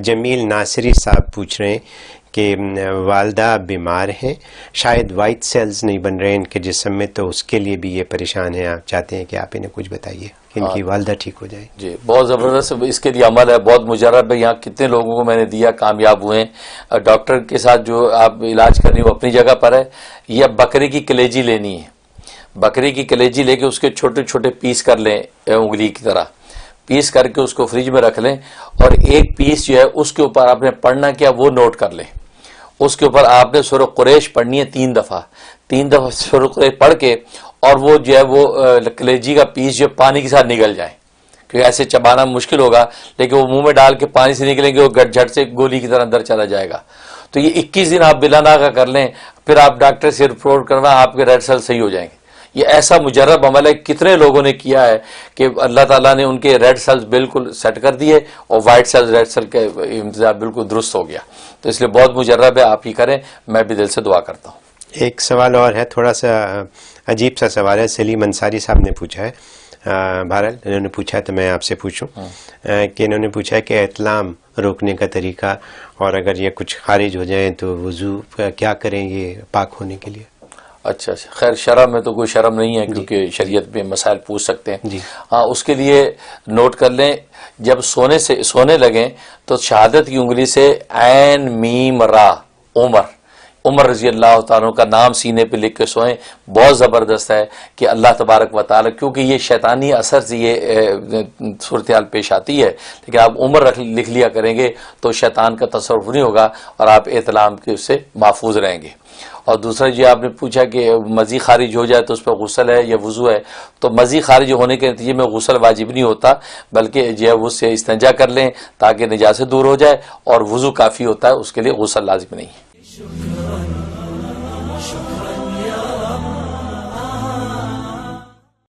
جمیل ناصری صاحب پوچھ رہے ہیں کہ والدہ بیمار ہیں، شاید وائٹ سیلز نہیں بن رہے ہیں ان کے جسم میں، تو اس کے لیے بھی یہ پریشان ہیں، آپ چاہتے ہیں کہ آپ انہیں کچھ بتائیے کہ ان کی والدہ ٹھیک ہو جائے. جی بہت زبردست اس کے لیے عمل ہے، بہت مجرب ہے. یہاں کتنے لوگوں کو میں نے دیا، کامیاب ہوئے ہیں. ڈاکٹر کے ساتھ جو آپ علاج کر رہی ہیں وہ اپنی جگہ پر ہے. یہ بکرے کی کلیجی لینی ہے، بکرے کی کلیجی لے کے اس کے چھوٹے چھوٹے پیس کر لیں، انگلی کی طرح پیس کر کے اس کو فریج میں رکھ لیں، اور ایک پیس جو ہے اس کے اوپر آپ نے پڑھنا کیا وہ نوٹ کر لیں. اس کے اوپر آپ نے سورہ قریش پڑھنی ہے 3 دفعہ سورہ قریش پڑھ کے، اور وہ جو ہے وہ کلیجی کا پیس جو پانی کے ساتھ نگل جائے، کیونکہ ایسے چبانا مشکل ہوگا، لیکن وہ منہ میں ڈال کے پانی سے نکلیں گے، وہ گٹ جھٹ سے گولی کی طرح اندر چلا جائے گا. تو یہ 21 دن آپ بلا ناغہ کر لیں، پھر آپ ڈاکٹر سے رپورٹ کرنا، آپ کے ریڈ سیل صحیح ہو جائیں گے. یہ ایسا مجرب عمل ہے، کتنے لوگوں نے کیا ہے کہ اللہ تعالیٰ نے ان کے ریڈ سیلز بالکل سیٹ کر دیے، اور وائٹ سیلز ریڈ سیل کے امتزاج بالکل درست ہو گیا. تو اس لیے بہت مجرب ہے، آپ ہی کریں، میں بھی دل سے دعا کرتا ہوں. ایک سوال اور ہے، تھوڑا سا عجیب سا سوال ہے، سلیم انصاری صاحب نے پوچھا ہے. بہرحال انہوں نے پوچھا ہے تو میں آپ سے پوچھوں کہ انہوں نے پوچھا ہے کہ احتلام روکنے کا طریقہ، اور اگر یہ کچھ خارج ہو جائیں تو وضو کیا کریں یہ پاک ہونے کے لیے. اچھا خیر، شرم میں تو کوئی شرم نہیں ہے، کیونکہ شریعت میں مسائل پوچھ سکتے ہیں. ہاں اس کے لیے نوٹ کر لیں، جب سونے لگیں تو شہادت کی انگلی سے عین میم را عمر رضی اللہ تعالیٰ کا نام سینے پہ لکھ کے سوئیں. بہت زبردست ہے کہ اللہ تبارک و تعالیٰ، کیونکہ یہ شیطانی اثر سے یہ صورتحال پیش آتی ہے، لیکن آپ عمر لکھ لیا کریں گے تو شیطان کا تصرف نہیں ہوگا، اور آپ احتلام کے سے محفوظ رہیں گے. اور دوسرا جو آپ نے پوچھا کہ مزی خارج ہو جائے تو اس پہ غسل ہے یا وضو ہے، تو مزی خارج ہونے کے نتیجے میں غسل واجب نہیں ہوتا، بلکہ جو ہے اس سے استنجا کر لیں تاکہ نجاست دور ہو جائے، اور وضو کافی ہوتا ہے، اس کے لیے غسل لازم نہیں ہے.